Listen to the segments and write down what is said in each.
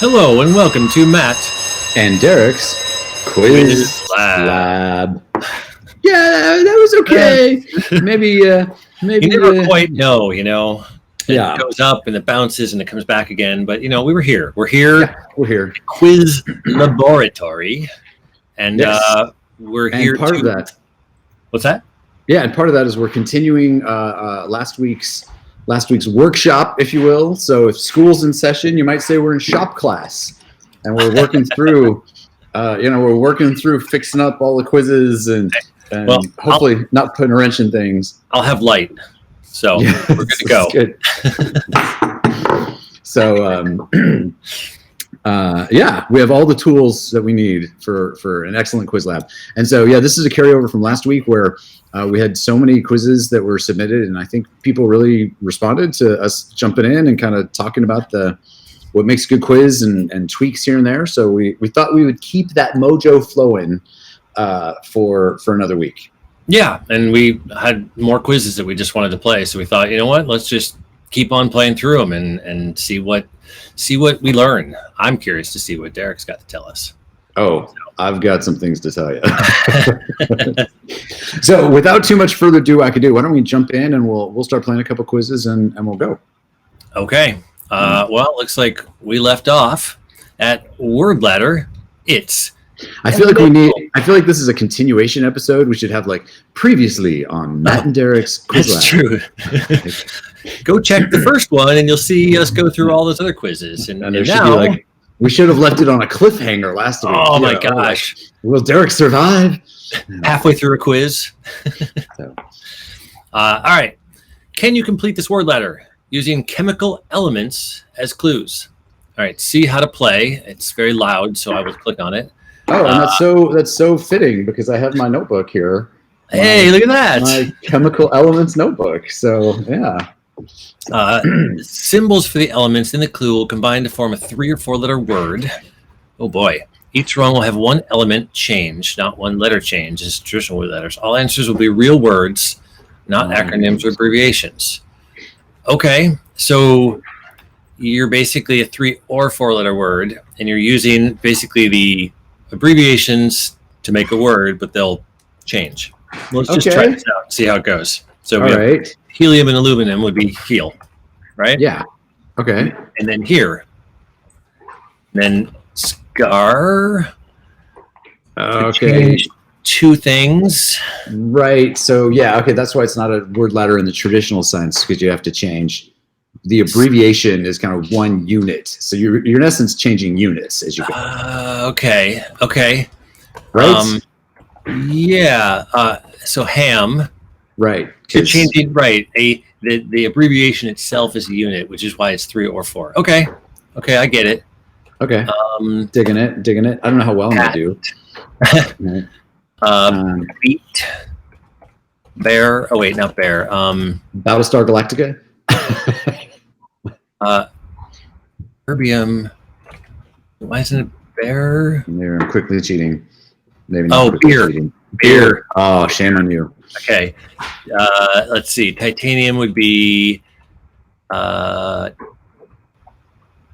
Hello and welcome to Matt and Derek's Quiz Lab. Yeah, that was okay. Maybe. You never quite know, Yeah. It goes up and it bounces and it comes back again. But, we were here. We're here. Yeah, we're here. Quiz Laboratory. And Yes. we're And here part of that. What's that? Yeah, and part of that is we're continuing last week's workshop, if you will. So if school's in session, you might say we're in shop class, and we're working through, fixing up all the quizzes and hopefully not putting a wrench in things. I'll have light, so yeah, we're good to go. Good. So we have all the tools that we need for an excellent quiz lab. And so this is a carryover from last week where we had so many quizzes that were submitted, and I think people really responded to us jumping in and kind of talking about what makes a good quiz and tweaks here and there. So we thought we would keep that mojo flowing for another week. Yeah, and we had more quizzes that we just wanted to play, so we thought, you know what, let's just keep on playing through them and see what we learn. I'm curious to see what Derek's got to tell us. Oh, I've got some things to tell you. So without too much further ado, why don't we jump in and we'll start playing a couple quizzes and we'll go. Okay. Well, it looks like we left off at word ladder. I feel like this is a continuation episode. We should have previously on Matt and Derek's quiz lab. That's true. Go check the first one and you'll see us go through all those other quizzes. And there now, should be we should have left it on a cliffhanger last week. Oh my gosh. Will Derek survive? Halfway through a quiz. All right. Can you complete this word ladder using chemical elements as clues? All right. See how to play. It's very loud, so I will click on it. Oh, and that's so fitting because I have my notebook here. Hey, look at that. My chemical elements notebook. So, yeah. Symbols for the elements in the clue will combine to form a 3 or 4 letter word. Oh boy. Each rung will have one element change, not one letter change as traditional word letters. All answers will be real words, not acronyms or abbreviations. Okay, so you're basically a 3 or 4 letter word, and you're using basically the abbreviations to make a word, but they'll change. Let's just try this out and see how it goes. So all right. Helium and aluminum would be heal, right? Yeah. Okay. And then here. Then scar. Okay. 2 things. Right. So okay. That's why it's not a word ladder in the traditional sense, because you have to change. The abbreviation is kind of 1 unit. So you're in essence changing units as you go. Okay. Right. So ham. Right. You're changing the abbreviation itself is a unit, which is why it's 3 or 4. Okay, I get it. Okay. Digging it. I don't know how well I'm gonna do. Beat. Bear. Oh wait, not bear. Battlestar Galactica. Erbium. Why isn't it bear? Maybe I'm quickly cheating. Maybe not. Oh, beer. Cheating. Beer. Oh, shame on you. Okay. Let's see. Titanium would be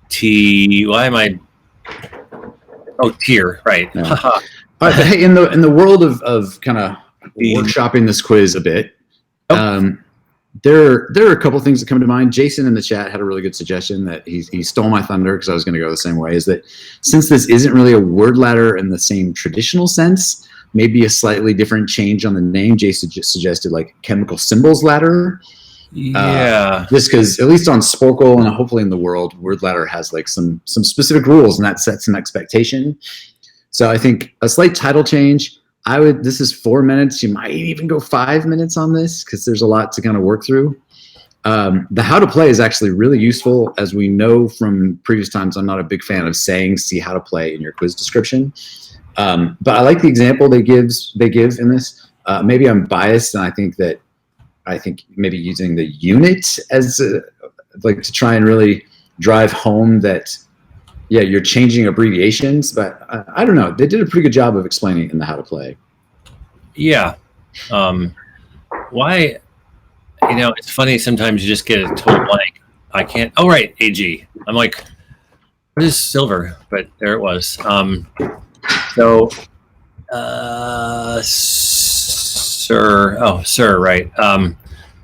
T. Why am I? Oh, tier. Right. Yeah. But hey, in the world of kind of workshopping this quiz a bit, there are a couple things that come to mind. Jason in the chat had a really good suggestion that he stole my thunder because I was going to go the same way. Is that since this isn't really a word ladder in the same traditional sense, maybe a slightly different change on the name. Jason just suggested chemical symbols ladder. Yeah. Just because at least on Sporcle and hopefully in the world, word ladder has some specific rules and that sets an expectation. So I think a slight title change. This is 4 minutes. You might even go 5 minutes on this because there's a lot to kind of work through. The how to play is actually really useful. As we know from previous times, I'm not a big fan of saying see how to play in your quiz description. But I like the example they give in this. Maybe I'm biased, and I think maybe using the unit as to try and really drive home that you're changing abbreviations. But I don't know. They did a pretty good job of explaining it in the how to play. Yeah. Why? It's funny. Sometimes you just get a total blank. I can't. Oh, right. AG. I'm like, It is silver, but there it was. So, sir. Oh, sir. Right.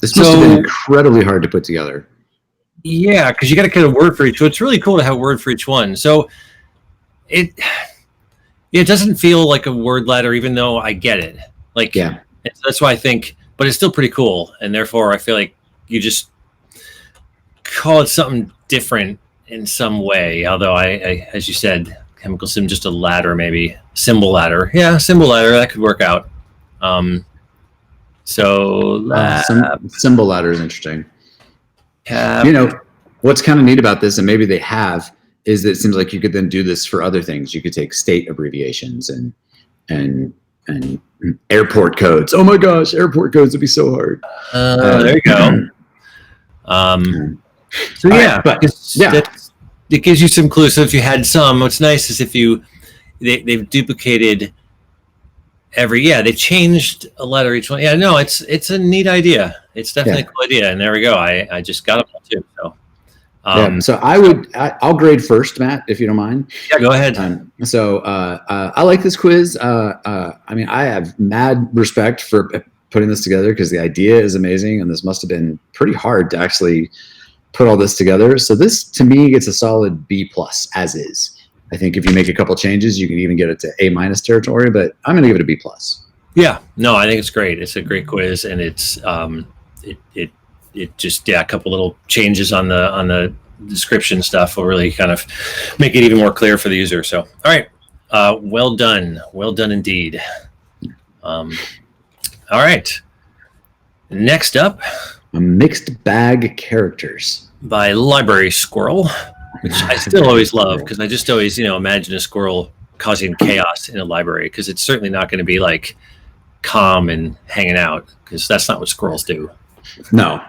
This must have been incredibly hard to put together. Yeah, because you got to get a word for each. So it's really cool to have a word for each one. So it doesn't feel like a word letter, even though I get it. Like, yeah, that's why I think, but it's still pretty cool, and therefore I feel like you just call it something different in some way. Although I as you said, chemical sim, just a ladder, maybe symbol ladder. Yeah, symbol ladder, that could work out. Symbol ladder is interesting. Cap. You know, what's kind of neat about this, and maybe they have, is that it seems like you could then do this for other things. You could take state abbreviations and airport codes. Oh my gosh, airport codes would be so hard. There you go. So yeah, but it gives you some clues. So if you had some, what's nice is if they've duplicated they changed a letter each one. Yeah, no, it's a neat idea. It's definitely a cool idea. And there we go. I just got them too. So, so I'll grade first, Matt, if you don't mind. Yeah, go ahead. I like this quiz. I mean, I have mad respect for putting this together because the idea is amazing, and this must have been pretty hard to actually put all this together. So this, to me, gets a solid B+ as is. I think if you make a couple changes, you can even get it to A- territory, but I'm going to give it a B+. Yeah, no, I think it's great. It's a great quiz, and it's it just a couple little changes on the description stuff will really kind of make it even more clear for the user. So, all right, well done indeed. All right, next up, a mixed bag characters by Library Squirrel, which I still always love because I just always imagine a squirrel causing chaos in a library, because it's certainly not going to be like calm and hanging out, because that's not what squirrels do. No,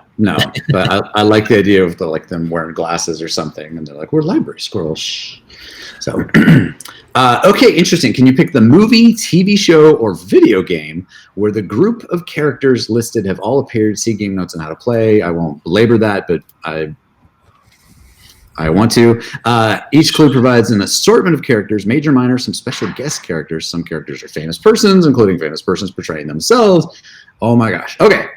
but I like the idea of them wearing glasses or something, and they're like, we're library squirrels. Shh. So, okay, interesting. Can you pick the movie, TV show, or video game where the group of characters listed have all appeared? See game notes on how to play. I won't belabor that, but I want to. Each clue provides an assortment of characters, major, minor, some special guest characters. Some characters are famous persons, including famous persons portraying themselves. Oh my gosh. Okay.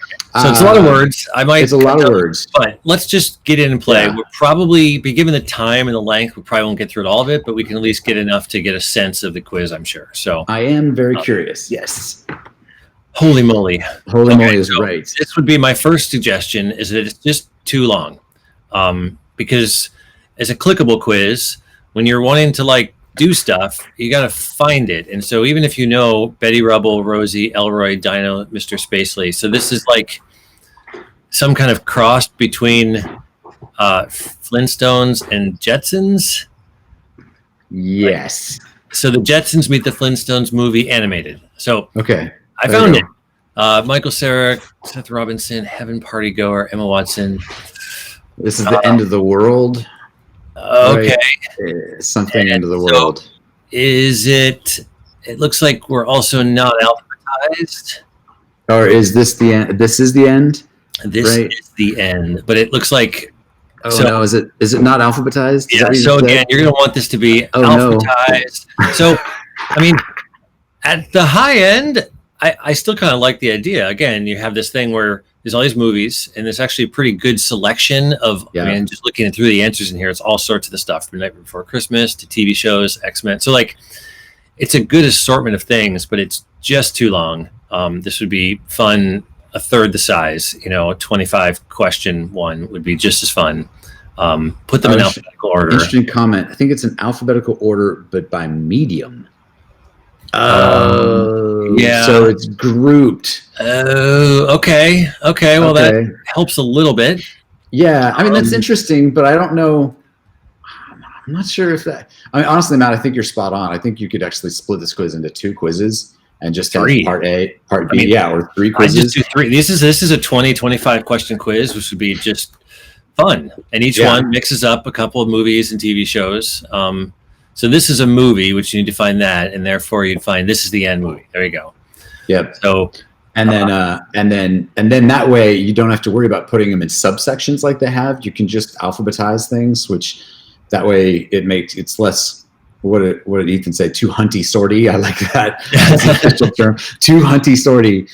So it's a lot of words. It's a lot of words. But let's just get in and play. Yeah. We'll probably be given the time and the length. We probably won't get through all of it, but we can at least get enough to get a sense of the quiz, I'm sure. So I am very curious. Yes. Holy moly. Holy moly is right. This would be my first suggestion, is that it's just too long. Because as a clickable quiz, when you're wanting to do stuff, you got to find it. And so even if you know Betty Rubble, Rosie, Elroy, Dino, Mr. Spacely, so this is like some kind of cross between Flintstones and Jetsons. Yes. So the Jetsons meet the Flintstones movie animated. So okay, I found it. Michael Cera, Seth Robinson, Heaven Party Goer, Emma Watson. This is the end of the world. Okay. Right. Something end of the world. So is it? It looks like we're also not alphabetized. Or is this the end? This is the end. This is the end. But it looks like. Oh no! Is it not alphabetized? Yeah. So again, you're going to want this to be alphabetized. No. So, I mean, at the high end, I still kind of like the idea. Again, you have this thing where there's all these movies, and there's actually a pretty good selection of. Yeah. I mean, just looking through the answers in here, it's all sorts of the stuff from Night Before Christmas to TV shows, X-Men. So it's a good assortment of things, but it's just too long. This would be fun. A third the size, a 25 question one would be just as fun. Put them in alphabetical order. Interesting comment. I think it's in alphabetical order, but by medium. Oh, yeah. So it's grouped. Oh, okay. Well, that helps a little bit. Yeah, I mean that's interesting, but I don't know. I'm not sure if that. I mean, honestly, Matt, I think you're spot on. I think you could actually split this quiz into 2 quizzes. And just have part A, part B, or 3 quizzes. I just do 3. This is a 20-25 question quiz, which would be just fun. And each one mixes up a couple of movies and TV shows. So this is a movie, which you need to find that, and therefore you'd find this is the end movie. There you go. Yep. So and then that way you don't have to worry about putting them in subsections like they have. You can just alphabetize things, which That way it's less, what did Ethan say? Too hunty sorty. I like that. That's an official term. Too hunty sorty.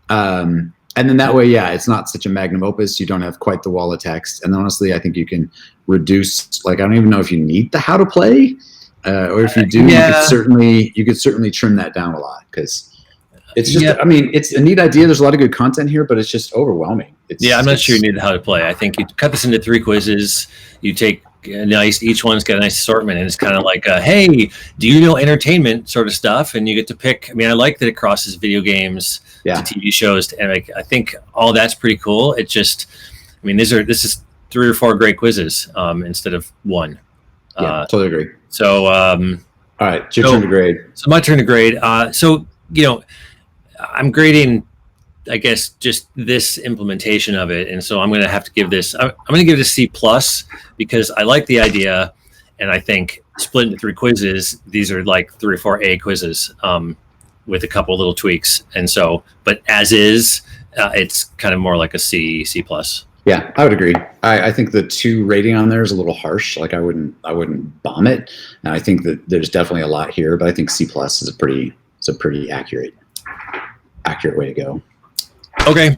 And then that way, yeah, it's not such a magnum opus. You don't have quite the wall of text. And honestly, I think you can reduce, like, I don't even know if you need the how to play, or if you do, you could certainly trim that down a lot, because it's just, I mean, it's a neat idea. There's a lot of good content here, but it's just overwhelming. I'm not sure you need how to play. I think you cut this into 3 quizzes. You take each one's got a nice assortment, and it's kind of like, hey, do you know entertainment sort of stuff? And you get to pick. I mean, I like that it crosses video games to TV shows, and I think all that's pretty cool. It just, I mean, this is 3 or 4 great quizzes instead of 1. Yeah, totally agree. So, all right, it's your turn to grade. So my turn to grade. So, I'm grading, I guess, just this implementation of it, and so I'm going to have to give this. I'm going to give it a C+, because I like the idea, and I think split into 3 quizzes. These are like 3 or 4 A quizzes with a couple little tweaks, and so. But as is, it's kind of more like a C+. Yeah, I would agree. I think the 2 rating on there is a little harsh. Like, I wouldn't bomb it, and I think that there's definitely a lot here. But I think C+ is a pretty accurate way to go. Okay.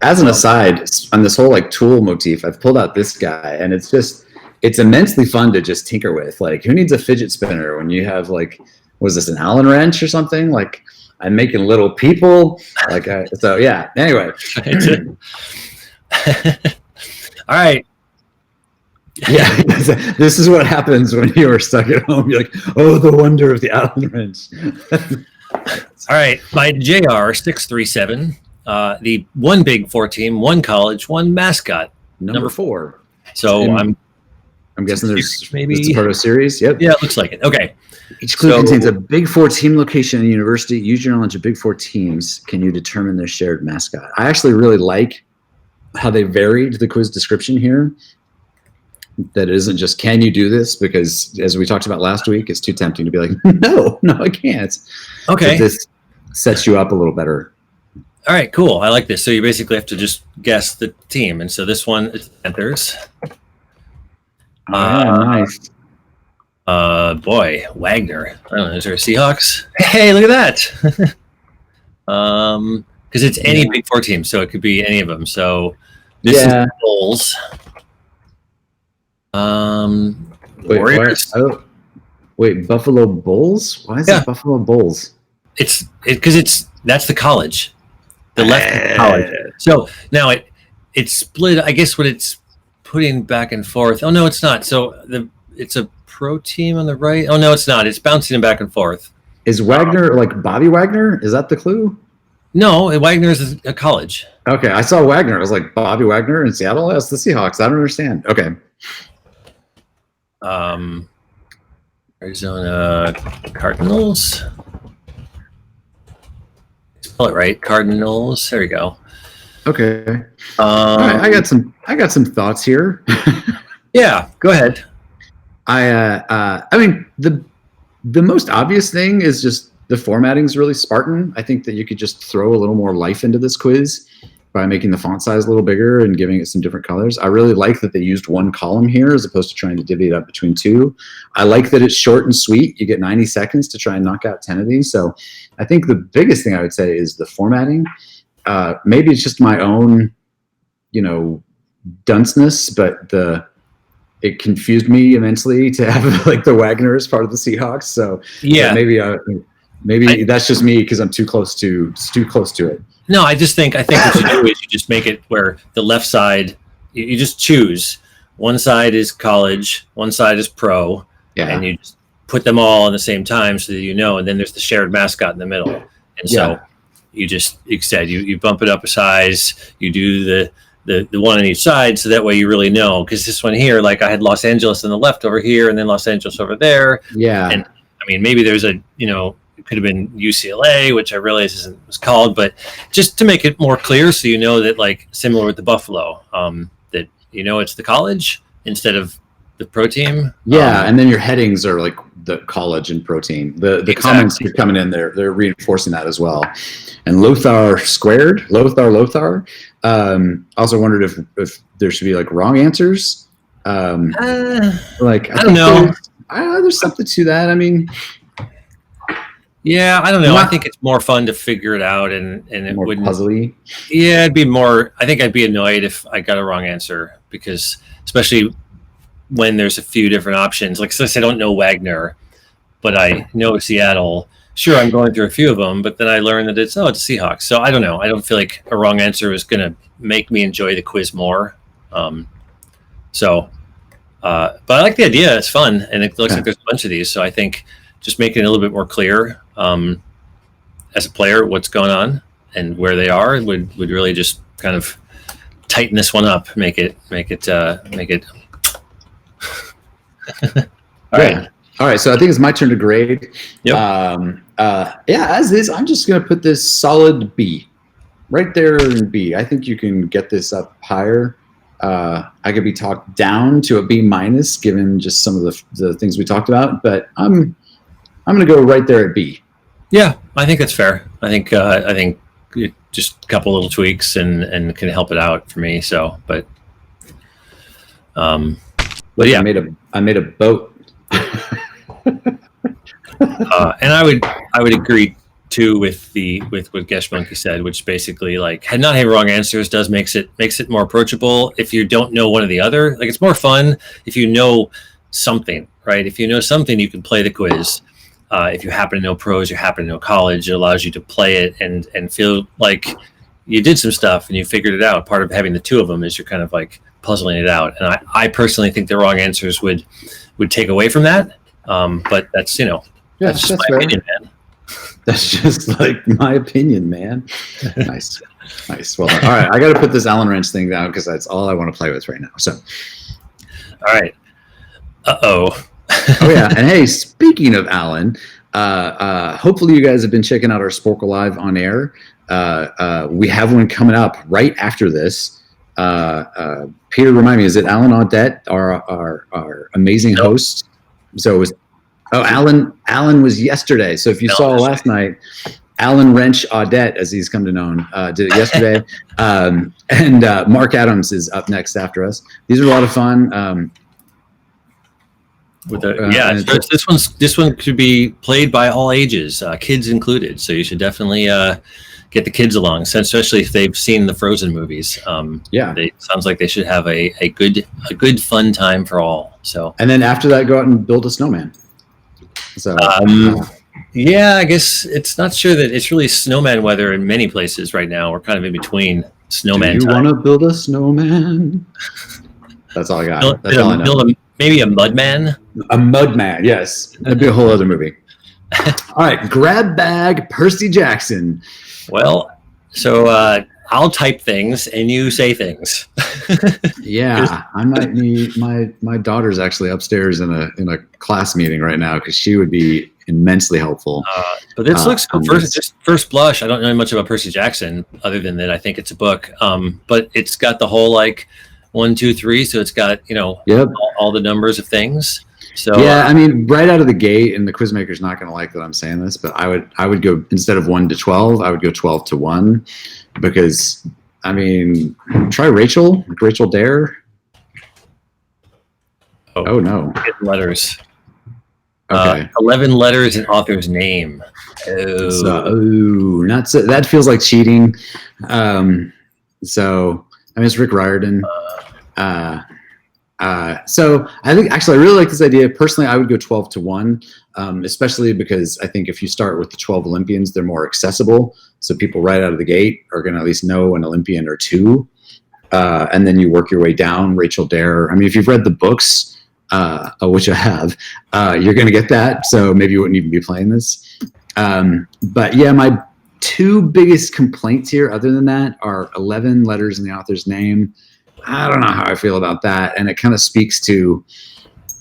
As an aside, on this whole like tool motif, I've pulled out this guy, and it's immensely fun to just tinker with. Like, who needs a fidget spinner when you have, like, was this an Allen wrench or something? Like, I'm making little people. Like, so yeah. Anyway. All right. Yeah, this is what happens when you are stuck at home. You're like, oh, the wonder of the Allen wrench. All right, by JR 637, the 1 Big 4 team, 1 college, 1 mascot, number 4. So I'm guessing there's maybe it's part of a series. Yep. Yeah, it looks like it. Okay. Each clue contains a Big 4 team location and university. Use your knowledge of Big 4 teams. Can you determine their shared mascot? I actually really like how they varied the quiz description here. That it isn't just, can you do this? Because as we talked about last week, it's too tempting to be like, no, I can't. Okay. But this sets you up a little better. All right, cool. I like this. So you basically have to just guess the team. And so this one is Panthers. Nice. Boy, Wagner. I don't know. Is there a Seahawks? Hey, look at that. Because it's any Big 4 team, so it could be any of them. So this is the Bulls. Warriors. Wait, Buffalo Bulls? Why is it Buffalo Bulls? It's because that's the college, the left college. So now it's split. I guess what it's putting back and forth. Oh no, it's not. So it's a pro team on the right. Oh no, it's not. It's bouncing them back and forth. Is Wagner like Bobby Wagner? Is that the clue? No, Wagner is a college. Okay, I saw Wagner. I was like, Bobby Wagner in Seattle? That's the Seahawks. I don't understand. Okay. Arizona Cardinals. Spell it right. Cardinals. There we go. Okay. All right, I got some thoughts here. Yeah, go ahead. I mean, the most obvious thing is just the formatting is really Spartan. I think that you could just throw a little more life into this quiz by making the font size a little bigger and giving it some different colors. I really like that they used 1 column here as opposed to trying to divvy it up between 2. I like that it's short and sweet. You get 90 seconds to try and knock out 10 of these. So I think the biggest thing I would say is the formatting. Maybe it's just my own, dunceness, but it confused me immensely to have like the Wagner as part of the Seahawks. So yeah, maybe that's just me because I'm too close to it. No, I think what you do is you just make it where the left side, you just choose. One side is college, one side is pro, and you just put them all at the same time so that and then there's the shared mascot in the middle. And so you said you bump it up a size, you do the one on each side so that way you really know. Because this one here, like I had Los Angeles on the left over here and then Los Angeles over there. Yeah. And I mean, maybe there's it could have been UCLA, which I realize isn't was called, but just to make it more clear, so that like similar with the Buffalo, that it's the college instead of the pro team. Yeah, and then your headings are like the college and pro team. The comments are coming in there; they're reinforcing that as well. And Lothar squared, Lothar. Also wondered if there should be like wrong answers. Like I don't know. There's something to that. I mean, yeah, I don't know. I think it's more fun to figure it out, and it more wouldn't. puzzly. Yeah, it'd be more. I think I'd be annoyed if I got a wrong answer because, especially when there's a few different options. Like, since I don't know Wagner, but I know Seattle. Sure, I'm going through a few of them, but then I learned that it's Seahawks. So I don't know. I don't feel like a wrong answer is going to make me enjoy the quiz more. But I like the idea. It's fun, and it looks like there's a bunch of these. So I think just making it a little bit more clear as a player what's going on and where they are would really just kind of tighten this one up, make it. All right. All right. So I think it's my turn to grade. Yep. As is, I'm just going to put this solid B right there in B. I think you can get this up higher. I could be talked down to a B minus given just some of the things we talked about, but I'm going to go right there at B. Yeah, I think that's fair. I think just a couple little tweaks and can help it out for me. So, but yeah, I made a boat. And I would agree too with what Gesh Monkey said, which basically like not having wrong answers makes it more approachable. If you don't know one or the other, like it's more fun if you know something, right? If you know something, you can play the quiz. If you happen to know prose, you happen to know college, it allows you to play it and feel like you did some stuff and you figured it out. Part of having the two of them is you're kind of like puzzling it out. And I personally think the wrong answers would take away from that. But that's that's just my opinion, man. That's just like my opinion, man. Nice. Well, all right. I got to put this Allen wrench thing down because that's all I want to play with right now. So, all right. Oh yeah. And hey, speaking of Allen, hopefully you guys have been checking out our Sporcle Live on air. We have one coming up right after this. Peter, remind me, is it Alan Audette, our amazing host? So it was. Oh, Alan was yesterday. So if you saw last night, Alan Wrench Audette, as he's come to known, did it yesterday. And Mark Adams is up next after us. These are a lot of fun. This one could be played by all ages, kids included. So you should definitely get the kids along, especially if they've seen the Frozen movies. Sounds like they should have a good fun time for all. So and then after that, go out and build a snowman. So I guess it's not sure that it's really snowman weather in many places right now. We're kind of in between snowman. Do you want to build a snowman? That's all I got. That's all I know. Maybe a mudman. A mudman, yes. That'd be a whole other movie. All right, grab bag, Percy Jackson. Well, so I'll type things and you say things. Yeah, I might need my daughter's actually upstairs in a class meeting right now because she would be immensely helpful. But this looks first blush. I don't know much about Percy Jackson other than that I think it's a book. But it's got the whole like 1, 2, 3. So it's got all the numbers of things. So yeah, I mean, right out of the gate, and the quizmaker's not going to like that I'm saying this, but I would go instead of 1 to 12, I would go 12 to 1, because I mean, try Rachel Dare. Oh no, letters. Okay, 11 letters in author's name. Not so. That feels like cheating. So I mean, it's Rick Riordan. So I think actually I really like this idea. Personally, I would go 12 to 1, especially because I think if you start with the 12 Olympians, they're more accessible. So people right out of the gate are going to at least know an Olympian or two. And then you work your way down. Rachel Dare. I mean, if you've read the books, which I have, you're going to get that. So maybe you wouldn't even be playing this. But yeah, my two biggest complaints here, other than that, are 11 letters in the author's name. I don't know how I feel about that. And it kind of speaks to,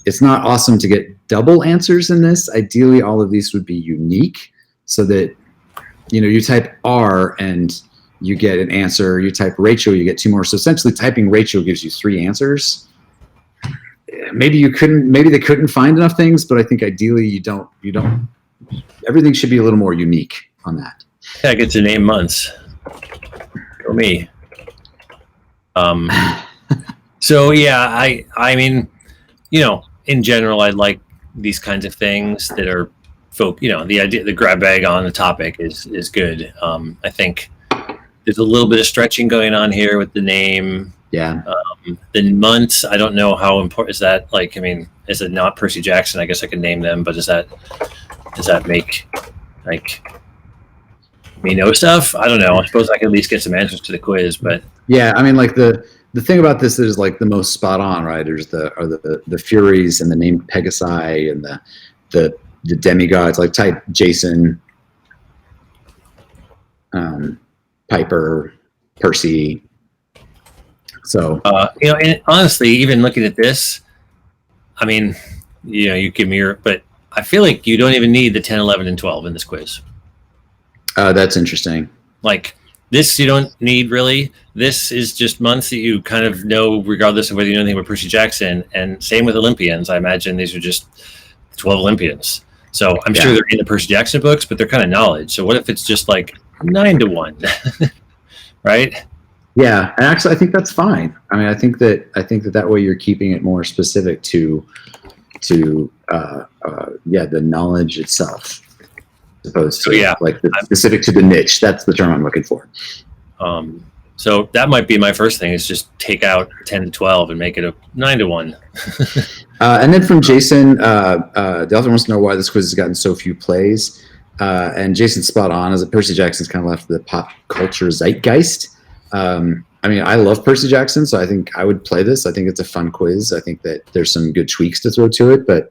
it's not awesome to get double answers in this. Ideally, all of these would be unique so that, you type R and you get an answer. You type Rachel, you get 2 more. So essentially typing Rachel gives you 3 answers. Maybe they couldn't find enough things, but I think ideally you don't, everything should be a little more unique on that. Yeah, I get to name months. Or me. So yeah, I mean, in general, I like these kinds of things that are the idea, the grab bag on the topic is good. I think there's a little bit of stretching going on here with the name. Yeah. The months, I don't know how important is that. Like, I mean, is it not Percy Jackson? I guess I could name them, but does that make like me know stuff? I don't know. I suppose I could at least get some answers to the quiz, but yeah, I mean, like the thing about this is like the most spot on, right? There's the Furies and the name Pegasi and the demigods, like type Jason, Piper, Percy. So and honestly, even looking at this, I mean, you give me but I feel like you don't even need the 10, 11, and 12 in this quiz. That's interesting. Like this, you don't need really. This is just months that you kind of know, regardless of whether you know anything about Percy Jackson. And same with Olympians. I imagine these are just 12 Olympians. So I'm sure they're in the Percy Jackson books, but they're kind of knowledge. So what if it's just like 9 to 1, right? Yeah, and actually, I think that's fine. I mean, I think that way you're keeping it more specific to the knowledge itself, as opposed to like specific to the niche. That's the term I'm looking for. So that might be my first thing: is just take out 10 to 12 and make it a 9 to 1. And then from Jason, the author wants to know why this quiz has gotten so few plays. And Jason's spot on, is that Percy Jackson's kind of left the pop culture zeitgeist. I mean, I love Percy Jackson, so I think I would play this. I think it's a fun quiz. I think that there's some good tweaks to throw to it, but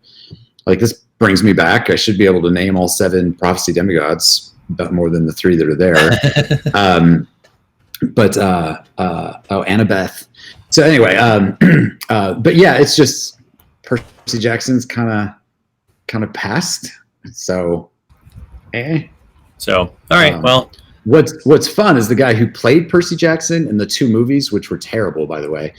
like this brings me back. I should be able to name all 7 prophecy demigods, but more than the 3 that are there. Annabeth. So anyway, but yeah, it's just Percy Jackson's kind of past. So, So all right, well. What's fun is the guy who played Percy Jackson in the 2 movies, which were terrible, by the way,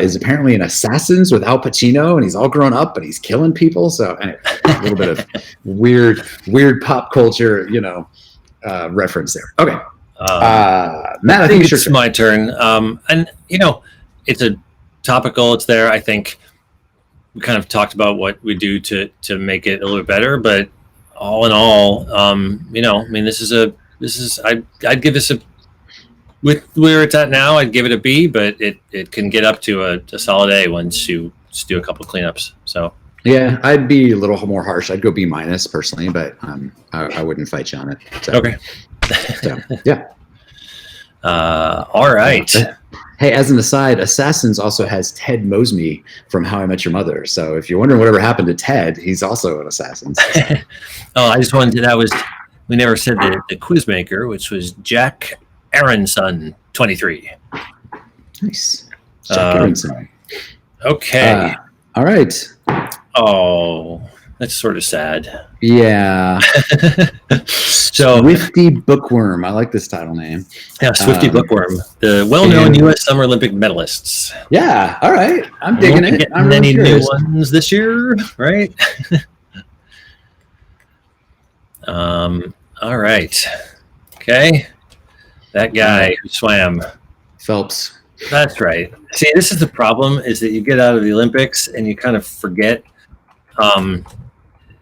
is apparently in Assassins with Al Pacino, and he's all grown up, but he's killing people. So anyway, a little bit of weird pop culture, reference there. Okay, Matt, I think it's my turn. And it's a topical. It's there. I think we kind of talked about what we do to make it a little bit better, but all in all, I mean, I'd give this with where it's at now, I'd give it a B, but it can get up to a solid A once you just do a couple of cleanups. So yeah, I'd be a little more harsh. I'd go B- personally, but I wouldn't fight you on it. So. Okay. So yeah. All right. Hey, as an aside, Assassins also has Ted Mosby from How I Met Your Mother. So if you're wondering whatever happened to Ted, he's also an Assassins. I just wanted to, we never said the quiz maker, which was Jack Aronson, 23. Nice. Jack Aronson. Okay. All right. Oh, that's sort of sad. Yeah. So Swifty Bookworm. I like this title name. Yeah, Swifty Bookworm, the well-known U.S. Summer Olympic medalists. Yeah. All right. I'm digging it. I'm many really new ones this year, right? All right. Okay. That guy who swam. Phelps. That's right. See, this is the problem, is that you get out of the Olympics and you kind of forget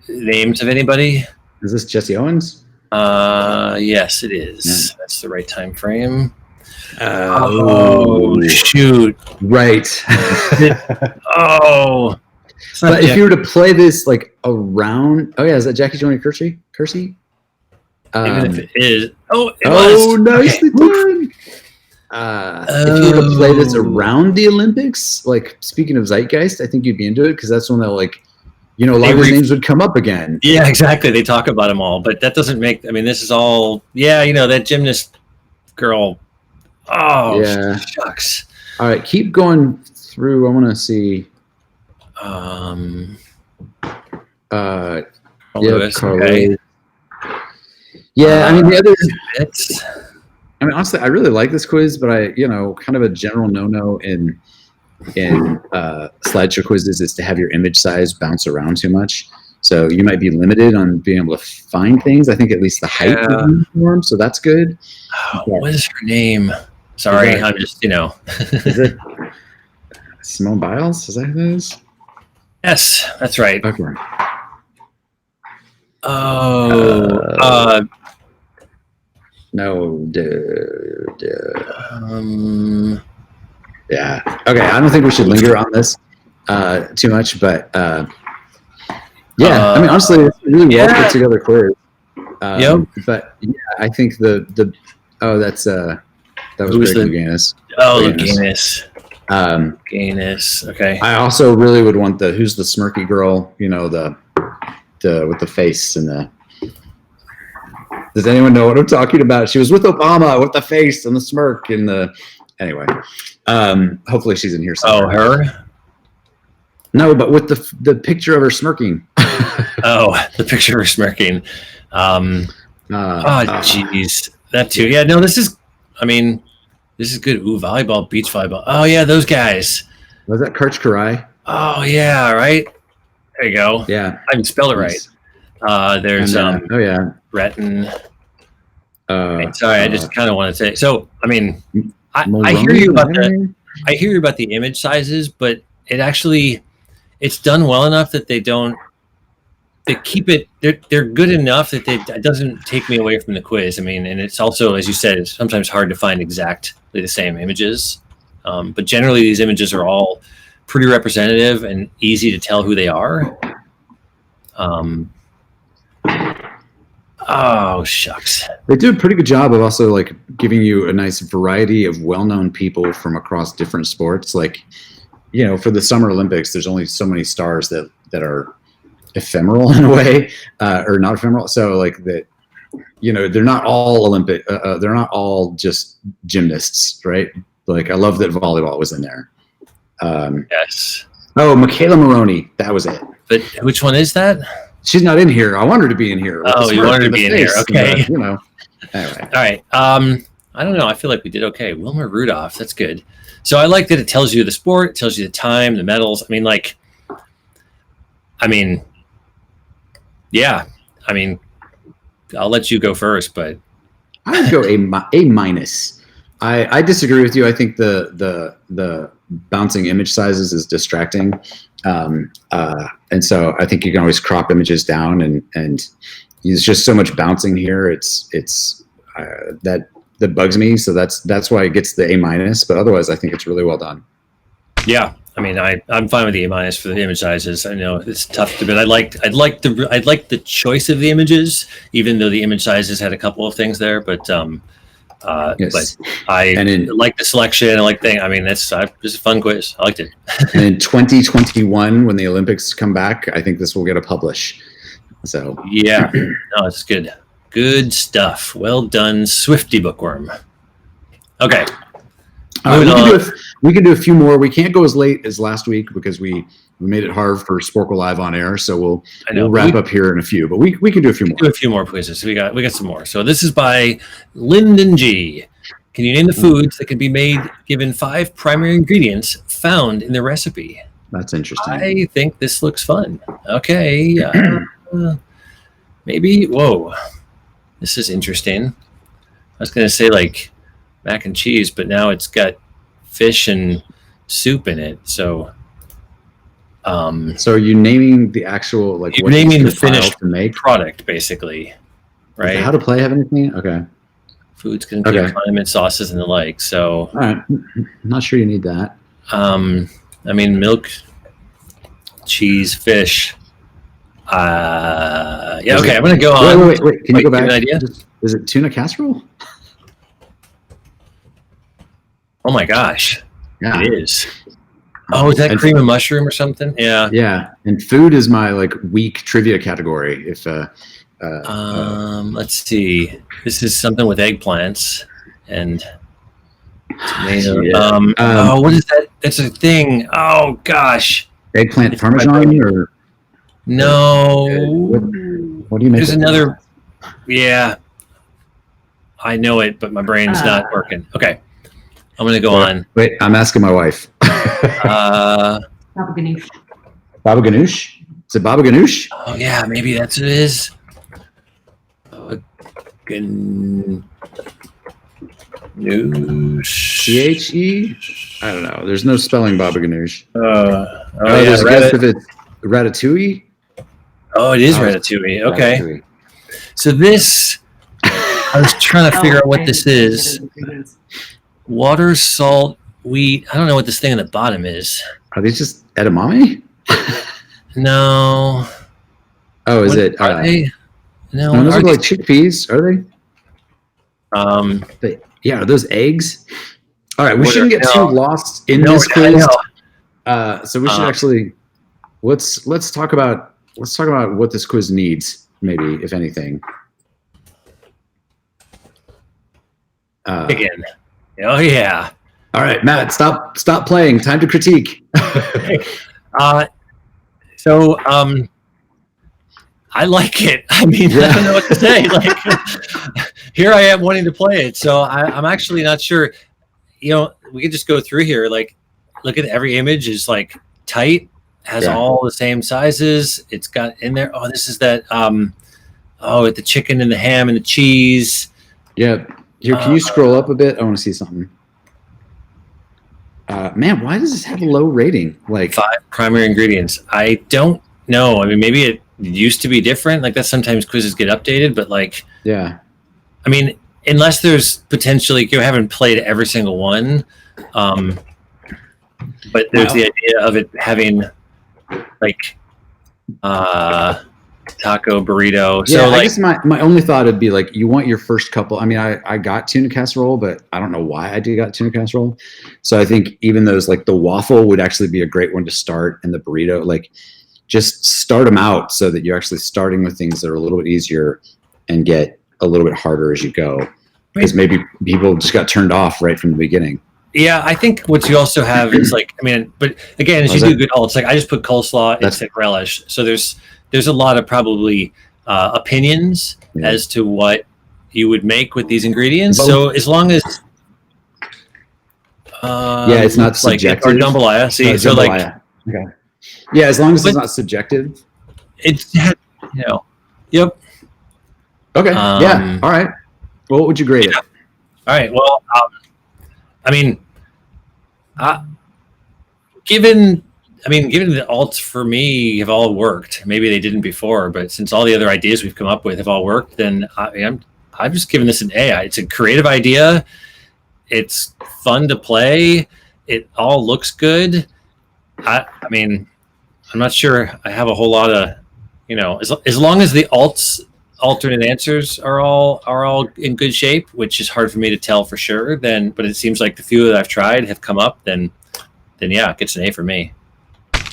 names of anybody. Is this Jesse Owens? Yes, it is. Yeah. That's the right time frame. Oh, shoot. Right. But if you were to play this like around, is that Jackie Joyner Kersey? Even if it is, it was. Nicely okay. done. If you were to play this around the Olympics, like speaking of zeitgeist, I think you'd be into it, because that's when they'll a lot of these names would come up again. Yeah, exactly. They talk about them all, but that doesn't make. I mean, this is all. Yeah, that gymnast girl. Oh, yeah. Shucks. All right, keep going through. I want to see. Lewis, Carl okay. Lewis. Yeah, I mean the other. I mean, honestly, I really like this quiz, but kind of a general no-no in slideshow quizzes is to have your image size bounce around too much. So you might be limited on being able to find things. I think at least the height would be uniform, so that's good. What is her name? Sorry, I'm just Is it? Simone Biles? Is that who that is? Yes, that's right. Okay. Oh, No. yeah. Okay. I don't think we should linger on this too much, but yeah. I mean, honestly, it's a really well put together quiz. Yep. But yeah, I think that was Greg Louganis. Oh, Louganis. Gainus. Okay. I also really would want who's the smirky girl, the with the face and the. Does anyone know what I'm talking about? She was with Obama with the face and the smirk and the. Anyway, hopefully she's in here somewhere. Oh, her? No, but with the picture of her smirking. Oh, the picture of her smirking. Jeez, that too. Yeah, no, this is good. Ooh, volleyball, beach volleyball. Oh yeah, those guys. Was that Karch Karai? Oh yeah, right. There you go. Yeah, I haven't spelled it right. There's Breton. Sorry, I just kind of want to say. So I mean, I hear you about the image sizes, but it's done well enough that they keep it. They're good enough that it doesn't take me away from the quiz. I mean, and it's also, as you said, it's sometimes hard to find exactly the same images. But generally, these images are all pretty representative and easy to tell who they are. Oh shucks! They do a pretty good job of also like giving you a nice variety of well-known people from across different sports. Like, for the Summer Olympics, there's only so many stars that are ephemeral in a way, or not ephemeral. So like that, they're not all Olympic. They're not all just gymnasts, right? Like I love that volleyball was in there. Yes. Oh, Michaela Maroney. That was it. But which one is that? She's not in here. I want her to be in here. Oh, you want her to be in here. Okay. Anyway. All right. I don't know. I feel like we did okay. Wilmer Rudolph. That's good. So I like that it tells you the sport, it tells you the time, the medals. Yeah. I'll let you go first, but I would go A minus. I disagree with you. I think the bouncing image sizes is distracting, and so I think you can always crop images down, and there's just so much bouncing here. It's that bugs me. So that's why it gets the A minus. But otherwise, I think it's really well done. Yeah. I'm fine with the A minus for the image sizes. I know it's tough to, but I'd like the choice of the images, even though the image sizes had a couple of things there. But yes. But I like the selection. I like it's just a fun quiz. I liked it. And in 2021, when the Olympics come back, I think this will get a publish. So yeah, no, it's good. Good stuff. Well done, Swifty Bookworm. Okay. We can do a few more. We can't go as late as last week because we made it hard for Sporcle Live on air. So we'll wrap up here in a few, but we can do a few more. Do a few more quizzes. We got some more. So this is by Lyndon G. Can you name the foods that can be made given 5 primary ingredients found in the recipe? That's interesting. I think this looks fun. Okay. Maybe. Whoa. This is interesting. I was going to say like mac and cheese, but now it's got fish and soup in it. So so are you naming the actual like you're naming the finished product basically, right? How to play have anything? Okay. Foods can include condiment, sauces, and the like. So all right. I'm not sure you need that. Milk, cheese, fish. Yeah, okay, I'm gonna go on. Wait. Can you go back? An idea? Is it tuna casserole? Oh my gosh. Yeah. It is. Oh, is that cream and mushroom or something? Yeah. Yeah. And food is my like weak trivia category. If let's see. This is something with eggplants and tomato. Yeah. What is that? That's a thing. Oh gosh. Eggplant parmesan or no. What do you make? There's another. Yeah. I know it, but my brain's not working. Okay. I'm going to go on. Wait, I'm asking my wife. Baba ganoush. Baba ganoush? Is it baba ganoush? Oh, yeah, maybe that's what it is. Noosh. C-H-E? I don't know. There's no spelling Baba Ganoush. Yeah, there's a guess if it's Ratatouille? Oh, it is Ratatouille. Okay. Ratatouille. So this, I was trying to figure out what this is. Water, salt, wheat. I don't know what this thing on the bottom is. Are these just edamame? No. Oh, is it? Are they? No. Those are like chickpeas, are they? Yeah, are those eggs? All right, we shouldn't get too lost in this quiz. So we should actually let's talk about what this quiz needs, maybe, if anything. Again. Oh yeah. All right, Matt, stop playing. Time to critique. So I like it. I mean, I don't know what to say. Like, here I am wanting to play it. So I'm actually not sure. You know, we could just go through here. Like, look at every image is like tight, has all the same sizes. It's got in there. Oh, this is that. With the chicken and the ham and the cheese. Yeah. Here, can you scroll up a bit? I want to see something. Man, why does this have a low rating? Like 5 primary ingredients. I don't know. I mean, maybe it used to be different. Like that sometimes quizzes get updated, but like, yeah. I mean, unless there's potentially, you haven't played every single one. But there's the idea of it having like taco, burrito. Yeah, So I like, guess my only thought would be like, you want your first couple. I mean, I got tuna casserole, but I don't know why I got tuna casserole. So I think even those, like the waffle would actually be a great one to start, and the burrito, like just start them out so that you're actually starting with things that are a little bit easier and get a little bit harder as you go. Because maybe people just got turned off right from the beginning. Yeah, I think what you also have is like, I mean, but again, as you do good alts, like I just put coleslaw and thick relish. So there's a lot of probably opinions as to what you would make with these ingredients. So as long as it's not subjective. Or jambalaya. See, so jambalaya. Like, okay. Yeah, as long as it's not subjective. It's, you know, yep. Okay. Yeah. All right. Well, what would you grade it? All right. Well, I mean, given the alts for me have all worked. Maybe they didn't before, but since all the other ideas we've come up with have all worked, then I'm just giving this an A. It's a creative idea. It's fun to play. It all looks good. I mean, I'm not sure I have a whole lot of, as long as the alternate answers are all in good shape, which is hard for me to tell for sure. But it seems like the few that I've tried have come up. Then yeah, it gets an A for me.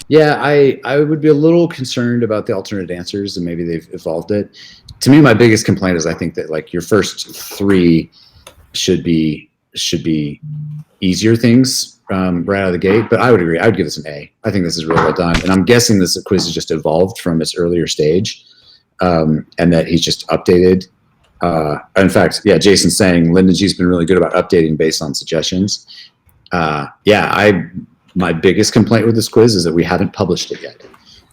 Yeah, I would be a little concerned about the alternate answers, and maybe they've evolved it. To me, my biggest complaint is I think that like your first 3 should be easier things right out of the gate. But I would agree. I would give this an A. I think this is really well done, and I'm guessing this quiz has just evolved from its earlier stage, and that he's just updated. In fact, yeah, Jason's saying Lyndon G's been really good about updating based on suggestions. My biggest complaint with this quiz is that we haven't published it yet.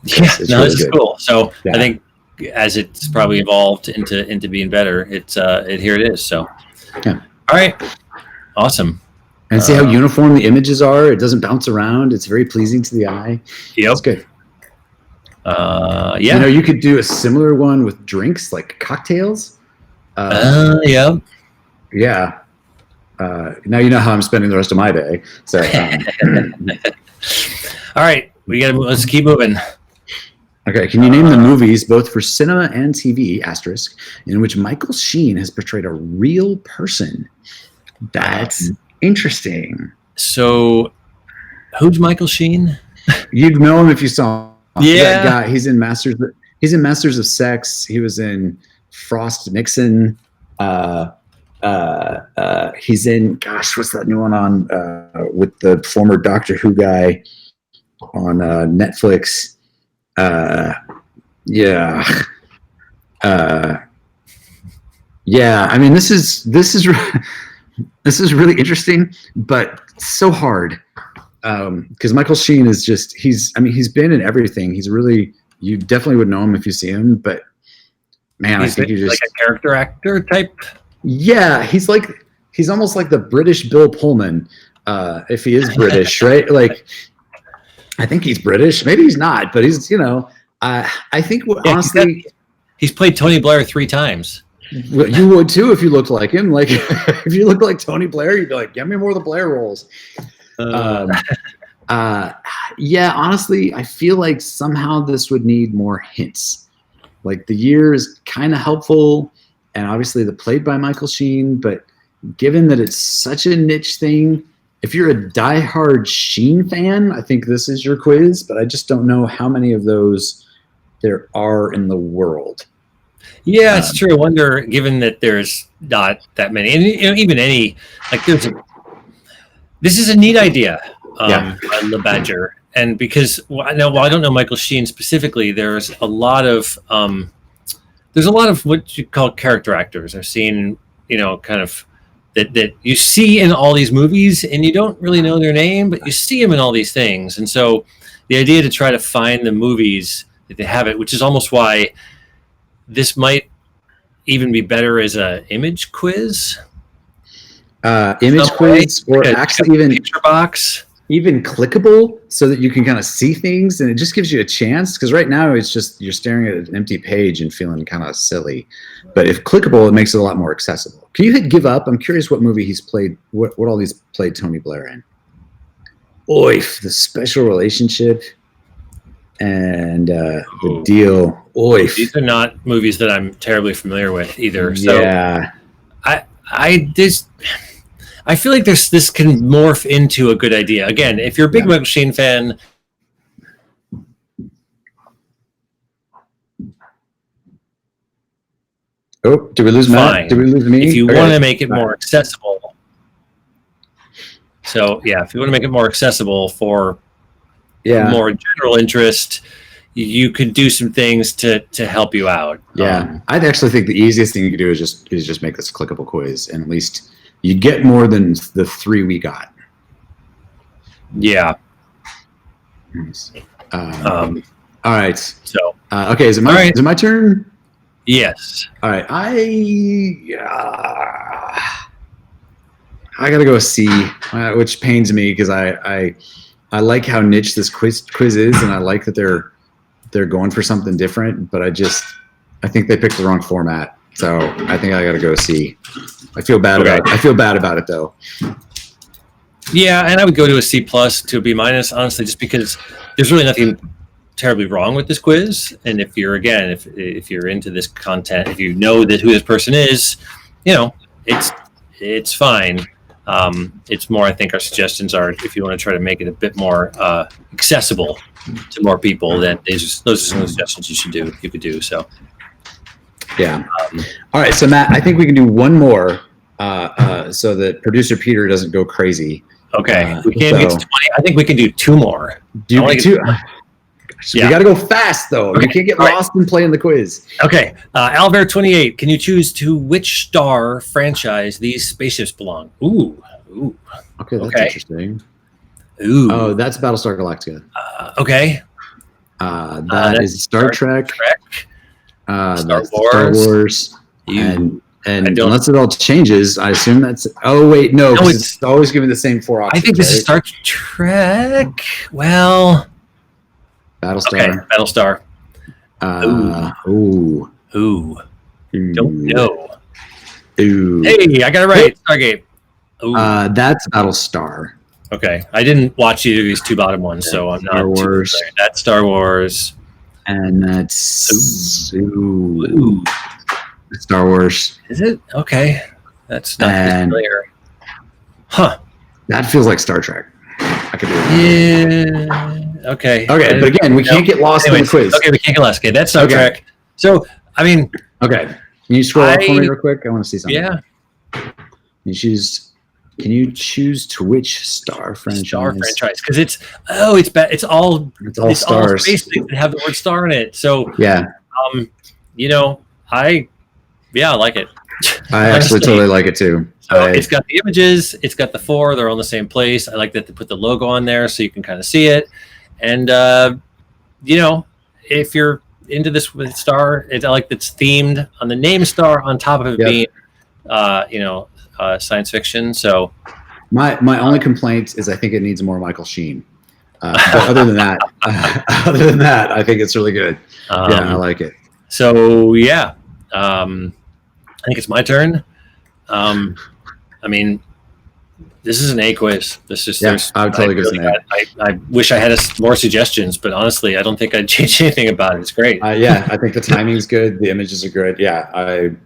This is cool. So I think as it's probably evolved into being better, here it is. So, all right, awesome. And see how uniform the images are. It doesn't bounce around. It's very pleasing to the eye. Yep, it's good. Yeah. You could do a similar one with drinks, like cocktails. Yeah. Yeah. Now you know how I'm spending the rest of my day. So, all right, let's keep moving. Okay, can you name the movies, both for cinema and TV, asterisk, in which Michael Sheen has portrayed a real person? That's interesting. So, who's Michael Sheen? You'd know him if you saw him. Yeah, that guy. He's in Masters of Sex. He was in Frost Nixon. He's in, what's that new one on with the former Doctor Who guy on Netflix? Yeah. I mean, this is really interesting, but so hard because Michael Sheen is just he's been in everything. You definitely would know him if you see him, but man, I think you just like a character actor type. Yeah, he's like he's almost like the British Bill Pullman, if he is British, right? Like, I think he's British. Maybe he's not, but he's, I think honestly, he's played Tony Blair 3 times. You would too if you looked like him. Like, if you looked like Tony Blair, you'd be like, "Give me more of the Blair roles." Yeah, honestly, I feel like somehow this would need more hints. Like, the year is kind of helpful, and obviously the played by Michael Sheen, but given that it's such a niche thing, if you're a diehard Sheen fan, I think this is your quiz, but I just don't know how many of those there are in the world. Yeah, it's true. I wonder, given that there's not that many, and even any, like, this is a neat idea, Le Badger, and because I don't know Michael Sheen specifically, there's a lot of what you call character actors. I've seen, kind of that you see in all these movies, and you don't really know their name, but you see them in all these things, and so the idea to try to find the movies that they have it, which is almost why this might even be better as a image quiz. Image quiz, or actually even picture box, even clickable, so that you can kind of see things, and it just gives you a chance. Because right now it's just you're staring at an empty page and feeling kind of silly. But if clickable, it makes it a lot more accessible. Can you hit give up? I'm curious what movie he's played. What all he's played Tony Blair in? Oif, The Special Relationship, and The Deal. Oif. These are not movies that I'm terribly familiar with either. So yeah, I feel like this can morph into a good idea. Again, if you're a big Michael Sheen fan, oh, did we lose Matt? Did we lose me? If you want to make it more accessible, if you want to make it more accessible for more general interest, you could do some things to help you out. Yeah, I'd actually think the easiest thing you could do is just make this a clickable quiz, and at least you get more than the 3 we got. Yeah. All right. So okay, is it my turn? Yes. All right. I gotta go C, which pains me because I like how niche this quiz is, and I like that they're going for something different, but I think they picked the wrong format. So I think I got to go C. I feel bad about it though. Yeah, and I would go to a C plus to a B minus, honestly, just because there's really nothing terribly wrong with this quiz. And if you're if you're into this content, if you know that who this person is, it's fine. It's more, I think our suggestions are, if you want to try to make it a bit more accessible to more people, then those are some of the suggestions you could do. So yeah. All right, so Matt, I think we can do one more so that producer Peter doesn't go crazy. Okay, we can't get to 20. I think we can do 2 more. Do you two? You got to go fast though. Okay. You can't get lost in playing the quiz. Okay, Albert 28. Can you choose to which star franchise these spaceships belong? Ooh. Okay, that's interesting. Ooh. Oh, that's Battlestar Galactica. Okay. That is Star Trek. Star Wars. And unless it all changes, I assume that's. Oh wait, no, it's always giving the same 4 options. I think this is Star Trek. Well, Battlestar. Okay, Battlestar. Ooh. Don't know. Ooh. Hey, I got it right. Stargate. Ooh. That's Battlestar. Okay, I didn't watch either of these 2 bottom ones, so I'm not. Star Wars. That's Star Wars. And that's Star Wars. Is it? Okay. That's not familiar. Huh. That feels like Star Trek. I could do it. Yeah. Okay. Okay, but again, we can't get lost in the quiz. Okay, we can't get lost. Okay, that's Star Trek. So, I mean. Okay. Can you scroll up for me real quick? I want to see something. Yeah. Can you choose to which star franchise? Star franchise, because it's all stars. Space things that have the word star in it. So yeah. I like it. I actually totally like it too. So it's got the images, it's got the 4, they're all in the same place. I like that they put the logo on there so you can kind of see it. And if you're into this with star, I like that's themed on the name star on top of it being science fiction. So my only complaint is I think it needs more Michael Sheen. But other than that, I think it's really good. Yeah, I like it. So yeah, I think it's my turn. I mean, this is an A quiz. This is I would totally give it an A. I wish I had more suggestions, but honestly, I don't think I'd change anything about it. It's great. Yeah, I think the timing's good. The images are good. Yeah,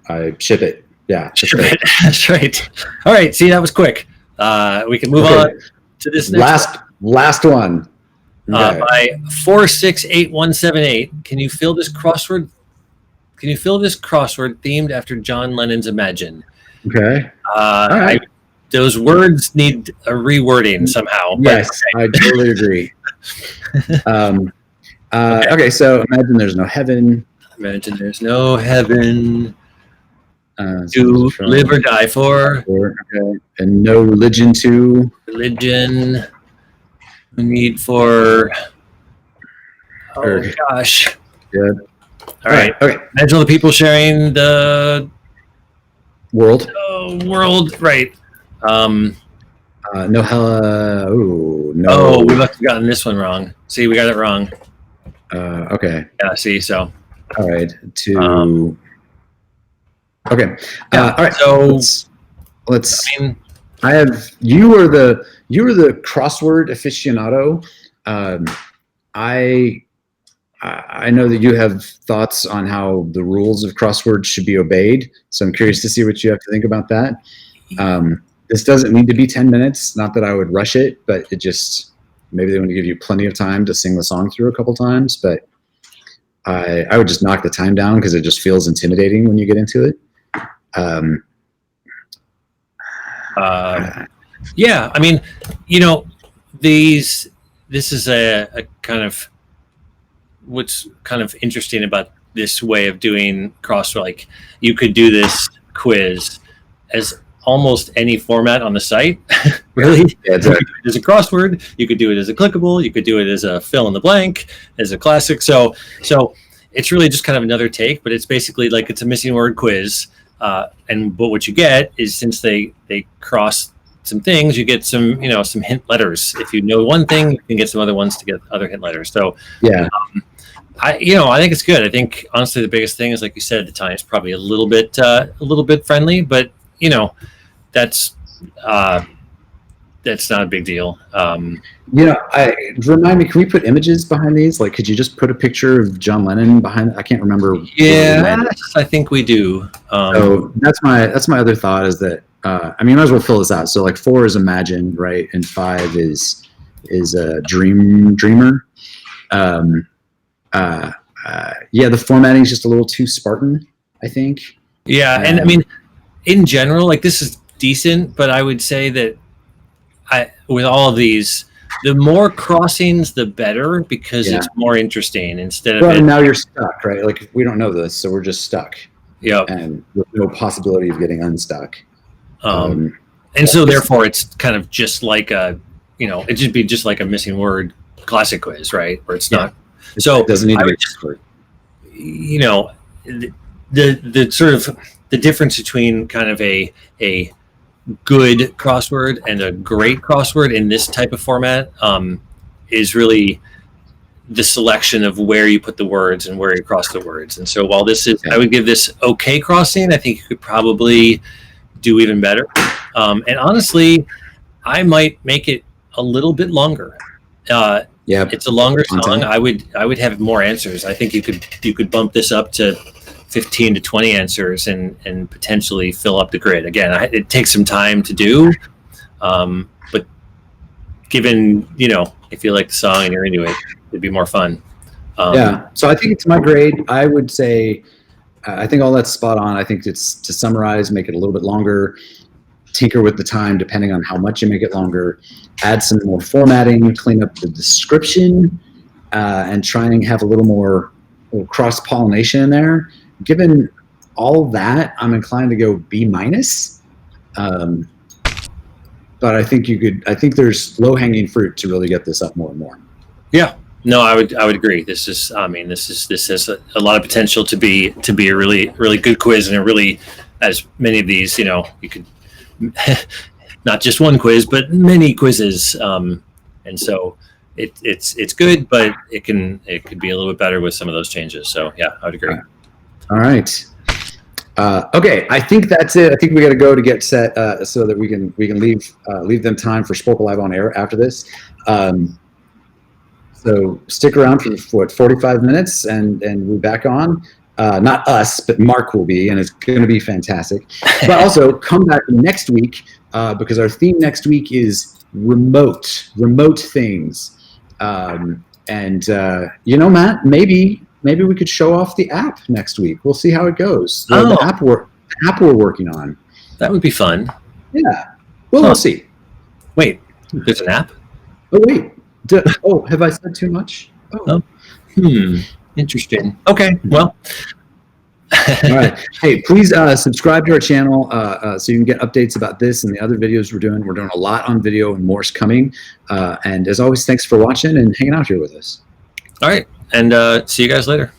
I ship it. Yeah, ship it. That's right. All right. See, that was quick. We can move on to this next last one. Okay. By 468178. Can you fill this crossword? Can you fill this crossword themed after John Lennon's Imagine? Okay. All right. Those words need a rewording somehow. Yes, I totally agree. Okay, so imagine there's no heaven. Imagine there's no heaven to live or die for. Okay. And no religion to. Religion. Need for. Oh, gosh. Good. All right. Okay. Imagine all the people sharing the world. World, right. No hella. Ooh, no. Oh, we must have gotten this one wrong. See, we got it wrong. Okay. Yeah. See, so. All right. Okay. Yeah, all right. So let's. I mean, you were the crossword aficionado. I know that you have thoughts on how the rules of crosswords should be obeyed. So I'm curious to see what you have to think about that. This doesn't need to be 10 minutes. Not that I would rush it, but it just, maybe they want to give you plenty of time to sing the song through a couple times. But I would just knock the time down because it just feels intimidating when you get into it. Yeah, I mean, this is a kind of, what's kind of interesting about this way of doing crossword. Like, you could do this quiz as almost any format on the site. Really. Yeah, exactly. You could do it as a crossword, you could do it as a clickable, you could do it as a fill in the blank, as a classic. So it's really just kind of another take, but it's basically like it's a missing word quiz. But what you get is, since they cross some things, you get some hint letters. If you know one thing, you can get some other ones to get other hint letters. So yeah, I think it's good. I think honestly the biggest thing is, like you said, the time is probably a little bit friendly, but that's not a big deal. Remind me, can we put images behind these? Like, could you just put a picture of John Lennon behind? I can't remember. Yeah, I think we do. So that's my other thought, is that you might as well fill this out. So like 4 is Imagine, right, and 5 is a Dreamer. The formatting is just a little too Spartan, I think. Yeah, and I mean, in general, like, this is decent, but I would say that with all of these, the more crossings, the better, because it's more interesting instead of. Well, now you're stuck, right? Like, we don't know this, so we're just stuck. Yeah, and with no possibility of getting unstuck. And so therefore, it's kind of just like it'd just be just like a missing word classic quiz, right? Where it's not. So it doesn't need to be just, the sort of the difference between kind of a good crossword and a great crossword in this type of format is really the selection of where you put the words and where you cross the words. And so while this is, I would give this okay crossing, I think you could probably do even better. And honestly, I might make it a little bit longer. It's a longer song. I would have more answers. I think you could bump this up to 15 to 20 answers and potentially fill up the grid. Again, it takes some time to do, but given if you like the song and you're into it, it'd be more fun. So I think it's my grade. I would say I think all that's spot on. I think it's, to summarize, make it a little bit longer, tinker with the time depending on how much you make it longer, add some more formatting, clean up the description, and try and have a little cross-pollination in there. Given all that, I'm inclined to go B-. But I think there's low-hanging fruit to really get this up more and more. Yeah. No, I would agree. This has a lot of potential to be a really, really good quiz, and a really, as many of these, you could not just one quiz, but many quizzes. And so it's good, but it could be a little bit better with some of those changes. So yeah, I would agree. All right. Okay, I think that's it. I think we got to go to get set so that we can leave them time for Sporcle Live on air after this. So stick around for what, 45 minutes, and we're back on. Not us, but Mark will be, and it's going to be fantastic. But also come back next week because our theme next week is remote things. You know, Matt, maybe we could show off the app next week. We'll see how it goes. The app we're working on. That would be fun. Yeah. Well, we'll see. Wait, there's an app? Oh, wait. Have I said too much? Oh. Interesting. Okay, well. All right. Hey, please subscribe to our channel so you can get updates about this and the other videos we're doing. We're doing a lot on video and more's coming. And as always, thanks for watching and hanging out here with us. All right. And see you guys later.